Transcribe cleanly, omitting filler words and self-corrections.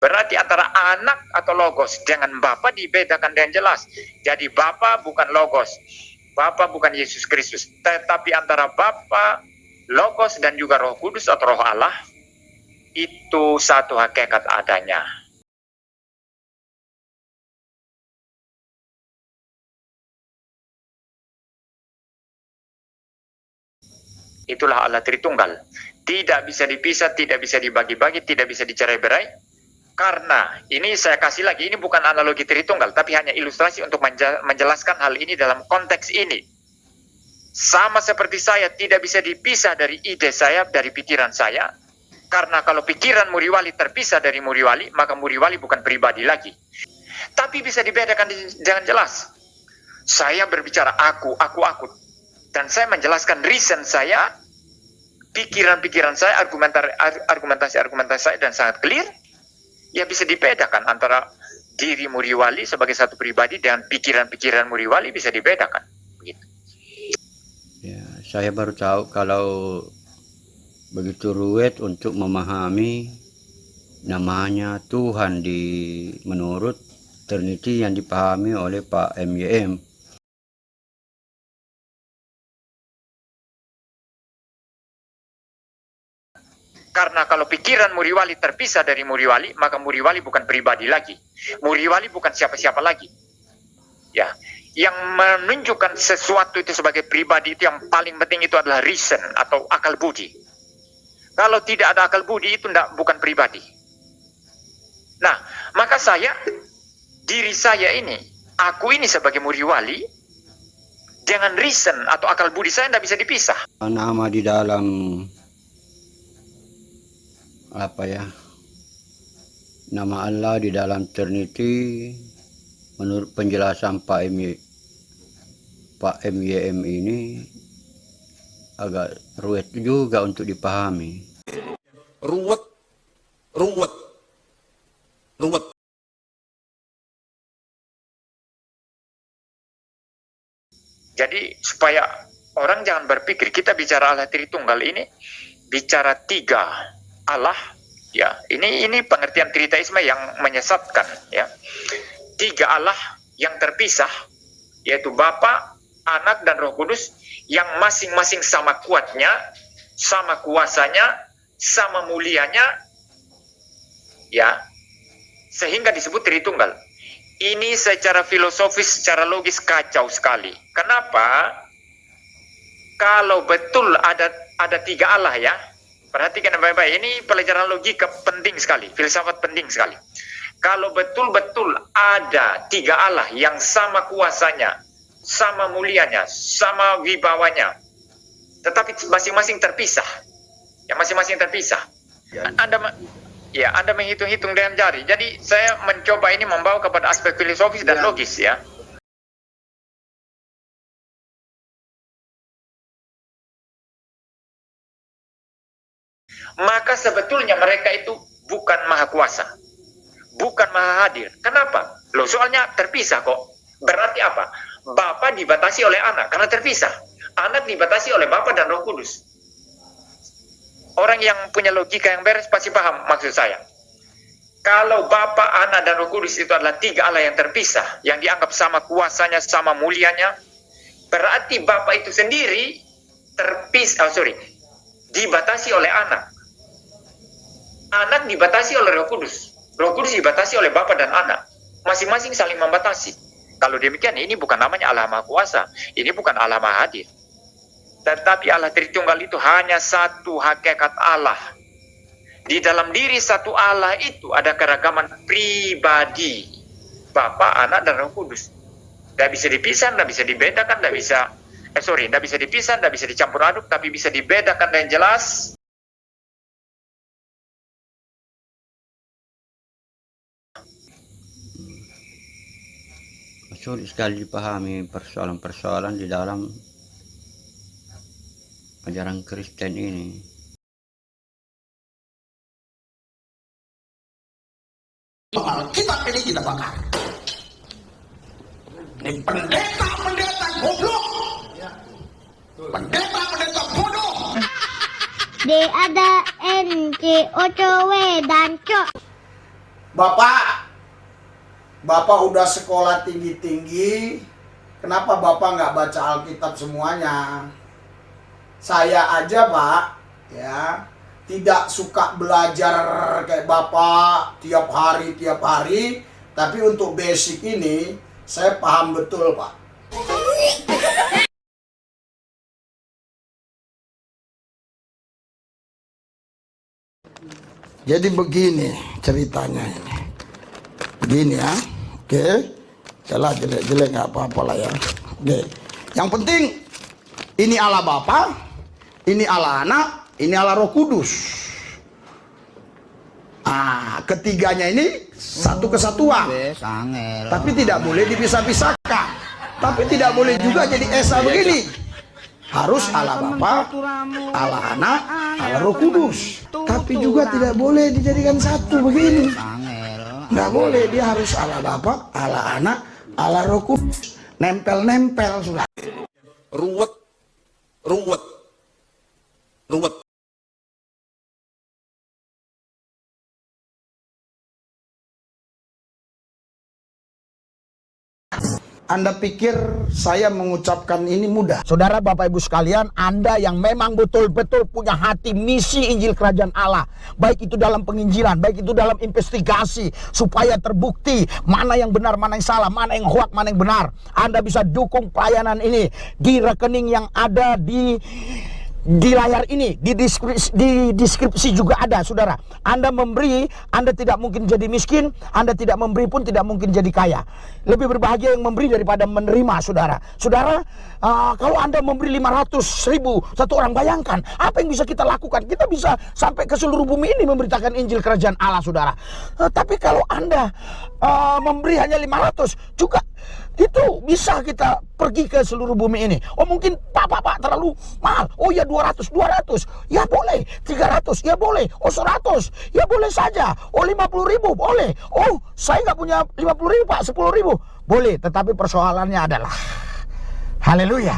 Berarti antara anak atau logos dengan Bapa dibedakan dengan jelas. Jadi Bapa bukan logos, Bapa bukan Yesus Kristus, tetapi antara Bapa, logos dan juga Roh Kudus atau Roh Allah itu satu hakikat adanya. Itulah Allah Tritunggal. Tidak bisa dipisah, tidak bisa dibagi-bagi, tidak bisa dicerai-berai. Karena ini saya kasih lagi, ini bukan analogi Tritunggal, tapi hanya ilustrasi untuk menjelaskan hal ini dalam konteks ini. Sama seperti saya tidak bisa dipisah dari ide saya, dari pikiran saya. Karena kalau pikiran Muriwali terpisah dari Muriwali, maka Muriwali bukan pribadi lagi. Tapi bisa dibedakan dengan jelas. Saya berbicara aku. Dan saya menjelaskan reason saya, pikiran-pikiran saya, argumentasi-argumentasi saya, dan sangat clear. Ya bisa dibedakan antara diri Muriwali sebagai satu pribadi dengan pikiran-pikiran Muriwali bisa dibedakan. Begitu. Ya, saya baru tahu kalau begitu ruwet untuk memahami namanya Tuhan menurut Trinity yang dipahami oleh Pak MYM. Karena kalau pikiran Muriwali terpisah dari Muriwali, maka Muriwali bukan pribadi lagi. Muriwali bukan siapa-siapa lagi. Ya, yang menunjukkan sesuatu itu sebagai pribadi itu yang paling penting itu adalah reason atau akal budi. Kalau tidak ada akal budi itu bukan pribadi. Nah, maka diri saya ini, aku ini sebagai Muriwali, dengan reason atau akal budi saya tidak bisa dipisah. Nama di dalam nama Allah di dalam Trinity menurut penjelasan Pak MYM ini agak ruwet juga untuk dipahami. Ruwet. Jadi supaya orang jangan berpikir kita bicara Allah Tritunggal ini bicara tiga Allah, ya ini pengertian Tritaisme yang menyesatkan, ya. Tiga Allah yang terpisah, yaitu Bapa, Anak, dan Roh Kudus, yang masing-masing sama kuatnya, sama kuasanya, sama mulianya, ya, sehingga disebut Tritunggal. Ini secara filosofis, secara logis kacau sekali. Kenapa? Kalau betul ada tiga Allah, ya. Perhatikan baik-baik, ini pelajaran logika penting sekali, filsafat penting sekali. Kalau betul-betul ada tiga Allah yang sama kuasanya, sama mulianya, sama wibawanya, tetapi masing-masing terpisah, ya masing-masing terpisah. Anda menghitung-hitung dengan jari. Jadi saya mencoba ini membawa kepada aspek filosofis dan logis, ya. Maka sebetulnya mereka itu bukan maha kuasa, bukan maha hadir. Kenapa? Loh, soalnya terpisah kok. Berarti apa? Bapa dibatasi oleh Anak karena terpisah. Anak dibatasi oleh Bapa dan Roh Kudus. Orang yang punya logika yang beres pasti paham maksud saya. Kalau Bapa, Anak, dan Roh Kudus itu adalah tiga Allah yang terpisah, yang dianggap sama kuasanya, sama mulianya, berarti Bapa itu sendiri dibatasi oleh Anak. Anak dibatasi oleh Roh Kudus. Roh Kudus dibatasi oleh Bapa dan Anak. Masing-masing saling membatasi. Kalau demikian, ini bukan namanya Allah Maha Kuasa. Ini bukan Allah Maha Hadir. Tetapi Allah Tritunggal itu hanya satu hakikat Allah. Di dalam diri satu Allah itu ada keragaman pribadi. Bapa, Anak, dan Roh Kudus. Tidak bisa dipisah, tidak bisa dibedakan, tidak bisa tidak bisa dipisah, tidak bisa dicampur aduk, tapi bisa dibedakan dengan jelas. Sulit sekali dipahami persoalan-persoalan di dalam ajaran Kristen ini. Alkitab ini kita bakar. Ini pendeta-pendeta goblok. Pendeta-pendeta bodoh. D ada N C O C W dan C. Bapak udah sekolah tinggi-tinggi, kenapa Bapak nggak baca Alkitab semuanya? Saya aja, Pak, ya, tidak suka belajar kayak Bapak tiap hari, tapi untuk basic ini saya paham betul, Pak. Jadi begini ceritanya ini. Begini ya. Oke. Jelas jelek-jelek nggak apa-apa lah ya. Oke. Yang penting ini Allah Bapa, ini Allah Anak, ini Allah Roh Kudus. Ketiganya ini satu kesatuan. Tapi tidak boleh dipisah-pisahkan. Tapi tidak boleh juga jadi esa begini. Harus Allah Bapa, Allah Anak, Allah Roh Kudus. Tapi juga tidak boleh dijadikan satu begini. Nggak boleh, dia harus Allah Bapa, Allah Anak, Allah Roh Kudus. Nempel-nempel sudah. Ruwet. Anda pikir saya mengucapkan ini mudah? Saudara, Bapak Ibu sekalian, Anda yang memang betul-betul punya hati misi Injil Kerajaan Allah, baik itu dalam penginjilan, baik itu dalam investigasi, supaya terbukti mana yang benar, mana yang salah, mana yang hoak, mana yang benar. Anda bisa dukung pelayanan ini di rekening yang ada di layar ini, di deskripsi juga ada, saudara. Anda memberi, Anda tidak mungkin jadi miskin. Anda tidak memberi pun tidak mungkin jadi kaya. Lebih berbahagia yang memberi daripada menerima, saudara. Saudara, kalau Anda memberi 500.000 satu orang, bayangkan apa yang bisa kita lakukan. Kita bisa sampai ke seluruh bumi ini memberitakan Injil Kerajaan Allah, saudara. Tapi kalau Anda memberi hanya 500, juga itu bisa kita pergi ke seluruh bumi ini. Oh, mungkin Pak terlalu mahal. Oh ya, 200 ya boleh. 300 ya boleh. Oh, 100 ya boleh saja. Oh, 50.000 boleh. Oh, saya nggak punya 50.000, Pak, 10.000 boleh. Tetapi persoalannya adalah, haleluya,